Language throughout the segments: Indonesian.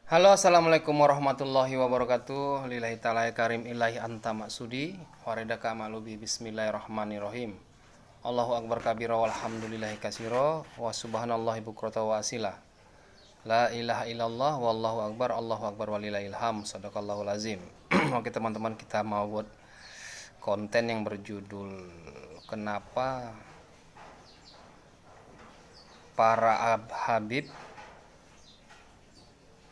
Halo, assalamualaikum warahmatullahi wabarakatuh. Lillahi ta'ala karim ilahi anta maksudi waridaka ma'lubi bismillahirrahmanirrahim. Allahu akbar kabira walhamdulillahi kasiro wa subhanallahi bukrata wa asila. La ilaha illallah wallahu akbar walillahil ham. Sadaqallahul azim. Oke teman-teman, kita mau buat konten yang berjudul kenapa para habib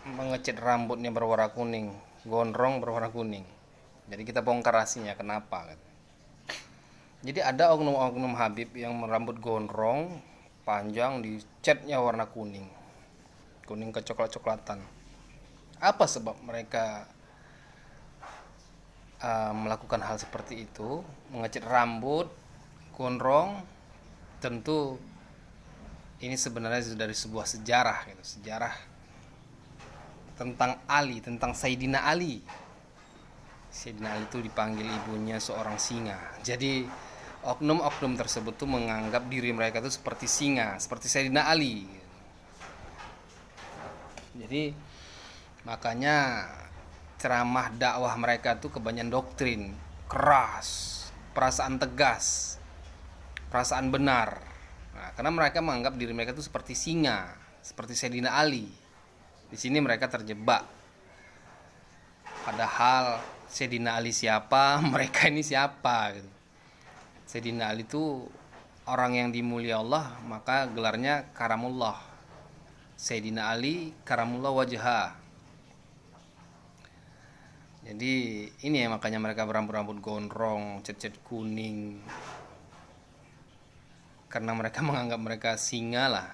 mengecat rambutnya berwarna kuning, gondrong berwarna kuning. Jadi kita bongkar rahasia kenapa kan. Jadi ada oknum-oknum habib yang rambut gondrong panjang dicatnya warna kuning, kuning kecoklat-coklatan. Apa sebab mereka melakukan hal seperti itu, mengecat rambut gondrong? Tentu ini sebenarnya dari sebuah sejarah gitu, sejarah tentang Ali, tentang Sayyidina Ali. Sayyidina Ali itu dipanggil ibunya seorang singa. Jadi oknum-oknum tersebut tuh menganggap diri mereka itu seperti singa, seperti Sayyidina Ali. Jadi makanya ceramah dakwah mereka tuh kebanyakan doktrin, keras, perasaan tegas, perasaan benar. Nah, karena mereka menganggap diri mereka itu seperti singa, seperti Sayyidina Ali. Di sini mereka terjebak. Padahal Sayyidina Ali siapa, mereka ini siapa gitu. Sayyidina Ali itu orang yang dimulia Allah, maka gelarnya Karamullah. Sayyidina Ali Karamullah wajha. Jadi ini ya makanya mereka berambut-rambut gondrong, cat-cat kuning. Karena mereka menganggap mereka singa lah,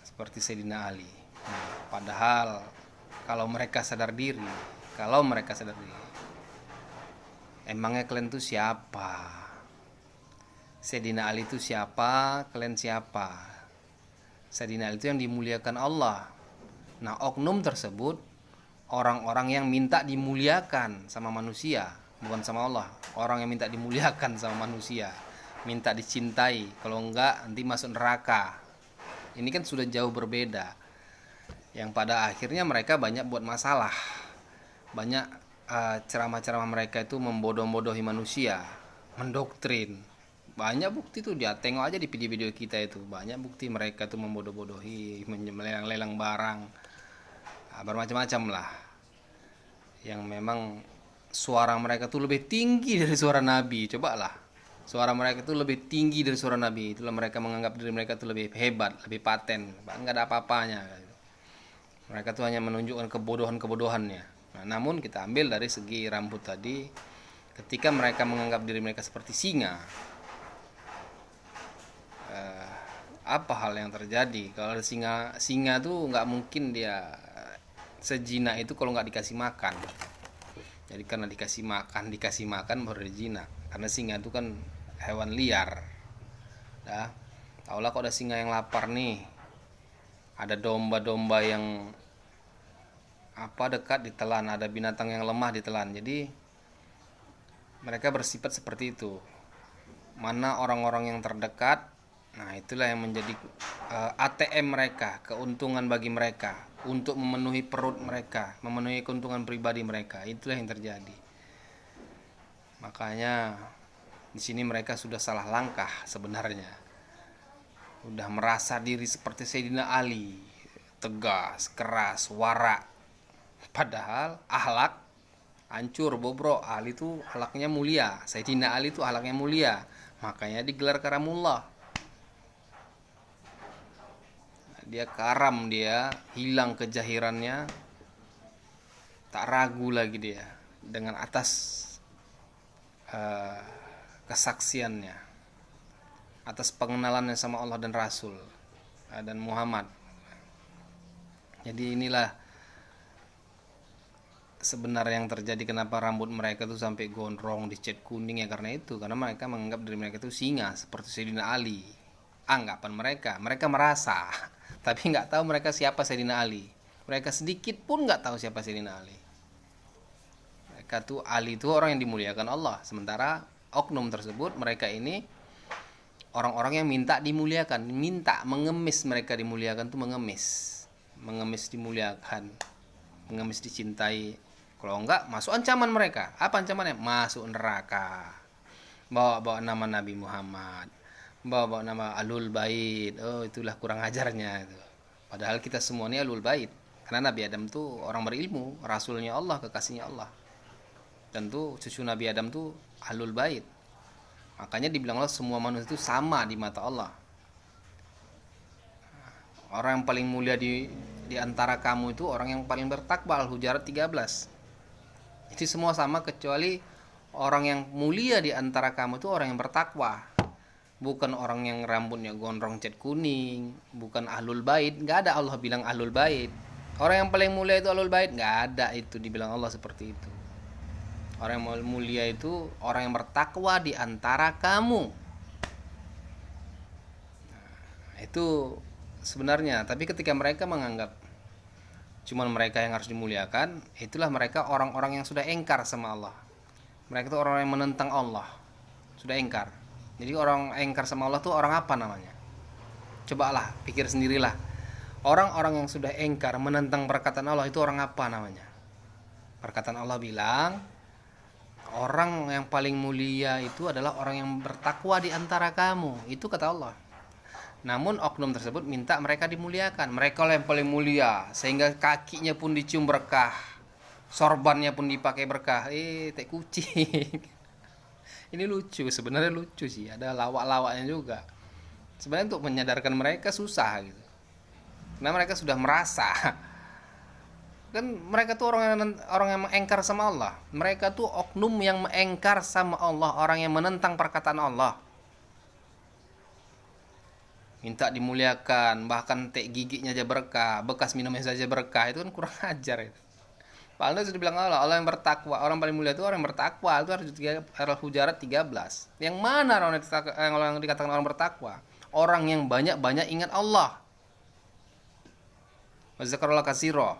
seperti Sayyidina Ali. Padahal kalau mereka sadar diri, emangnya kalian tuh siapa? Sayyidina Ali itu siapa? Kalian siapa? Sayyidina Ali itu yang dimuliakan Allah. Nah, oknum tersebut orang-orang yang minta dimuliakan sama manusia, bukan sama Allah. Orang yang minta dimuliakan sama manusia, minta dicintai, kalau enggak nanti masuk neraka. Ini kan sudah jauh berbeda. Yang pada akhirnya mereka banyak buat masalah, banyak ceramah-ceramah mereka itu membodoh-bodohi manusia, mendoktrin. Banyak bukti tuh, dia tengok aja di video-video kita itu, banyak bukti mereka tuh membodoh-bodohi, melelang-lelang barang, bermacam-macam lah. Yang memang suara mereka tuh lebih tinggi dari suara Nabi. Cobalah, suara mereka tuh lebih tinggi dari suara Nabi. Itulah mereka menganggap diri mereka tuh lebih hebat, lebih paten, nggak ada apa-apanya. Mereka tuh hanya menunjukkan kebodohan-kebodohannya. Nah, namun kita ambil dari segi rambut tadi, ketika mereka menganggap diri mereka seperti singa, apa hal yang terjadi? Kalau singa tuh nggak mungkin dia sejinak itu kalau nggak dikasih makan. Jadi karena dikasih makan baru dia jinak. Karena singa itu kan hewan liar. Nah, taulah kalau ada singa yang lapar nih, ada domba-domba yang dekat ditelan, ada binatang yang lemah ditelan. Jadi mereka bersifat seperti itu. Mana orang-orang yang terdekat, nah itulah yang menjadi ATM mereka, keuntungan bagi mereka untuk memenuhi perut mereka, memenuhi keuntungan pribadi mereka. Itulah yang terjadi. Makanya di sini mereka sudah salah langkah sebenarnya. Udah merasa diri seperti Sayyidina Ali, tegas, keras, warak. Padahal akhlak hancur, bobrok. Ali itu akhlaknya mulia, Sayyidina Ali itu akhlaknya mulia, makanya digelar Karamullah. Dia karam, dia hilang kejahirannya, tak ragu lagi dia dengan atas kesaksiannya, atas pengenalannya sama Allah dan Rasul dan Muhammad. Jadi inilah sebenarnya yang terjadi, kenapa rambut mereka tuh sampai gondrong dicat kuning, ya karena itu, karena mereka menganggap diri mereka itu singa seperti Sayyidina Ali. Anggapan mereka merasa tapi nggak tahu mereka siapa Sayyidina Ali. Mereka sedikit pun nggak tahu siapa Sayyidina Ali. Mereka tuh Ali itu orang yang dimuliakan Allah, sementara oknum tersebut mereka ini orang-orang yang minta dimuliakan, minta mengemis mereka dimuliakan tuh mengemis. mengemis dimuliakan, mengemis dicintai. Kalau enggak, masuk ancaman mereka. Apa ancamannya? Masuk neraka. Bawa-bawa nama Nabi Muhammad, bawa-bawa nama Ahlul Bait. Oh, itulah kurang ajarnya itu. Padahal kita semua ini Ahlul Bait. Karena Nabi Adam tuh orang berilmu, rasulnya Allah, kekasihnya Allah. Tentu cucu Nabi Adam tuh Ahlul Bait. Makanya dibilang Allah semua manusia itu sama di mata Allah. Orang yang paling mulia di antara kamu itu orang yang paling bertakwa, Al-Hujurat 13. Itu semua sama kecuali orang yang mulia di antara kamu itu orang yang bertakwa. Bukan orang yang rambutnya gondrong cat kuning, bukan Ahlul Bait. Enggak ada Allah bilang Ahlul Bait. Orang yang paling mulia itu Ahlul Bait, enggak ada itu dibilang Allah seperti itu. Orang yang mulia itu orang yang bertakwa di antara kamu. Nah, itu sebenarnya, tapi ketika mereka menganggap cuman mereka yang harus dimuliakan, itulah mereka orang-orang yang sudah engkar sama Allah. Mereka itu orang yang menentang Allah, sudah engkar. Jadi orang engkar sama Allah tuh orang apa namanya? Cobalah pikir sendirilah. Orang-orang yang sudah engkar menentang perkataan Allah itu orang apa namanya? Perkataan Allah bilang, orang yang paling mulia itu adalah orang yang bertakwa di antara kamu. Itu kata Allah. Namun oknum tersebut minta mereka dimuliakan. Mereka yang paling mulia, sehingga kakinya pun dicium berkah, sorbannya pun dipakai berkah. Tai kucing. Ini lucu, sebenarnya lucu sih. Ada lawak-lawaknya juga. Sebenarnya untuk menyadarkan mereka susah gitu. Karena mereka sudah merasa. Kan mereka tuh orang yang mengengkar sama Allah. Mereka tuh oknum yang mengengkar sama Allah, orang yang menentang perkataan Allah. Minta dimuliakan, bahkan giginya aja berkah, bekas minumnya saja berkah. Itu kan kurang ajar itu. Padahal sudah bilang Allah yang bertakwa, orang paling mulia itu orang yang bertakwa. Itu harus Al-Hujurat 13. Yang mana orang yang dikatakan orang bertakwa? Orang yang banyak-banyak ingat Allah. Wazzakarullah katsira.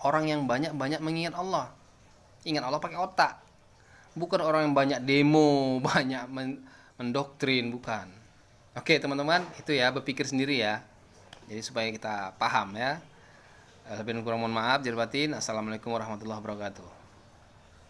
Orang yang banyak-banyak mengingat Allah. Ingat Allah pakai otak. Bukan orang yang banyak demo, banyak mendoktrin, bukan. Oke teman-teman, itu ya, berpikir sendiri ya. Jadi supaya kita paham ya. Lebih kurang mohon maaf, lahir batin. Assalamualaikum warahmatullahi wabarakatuh.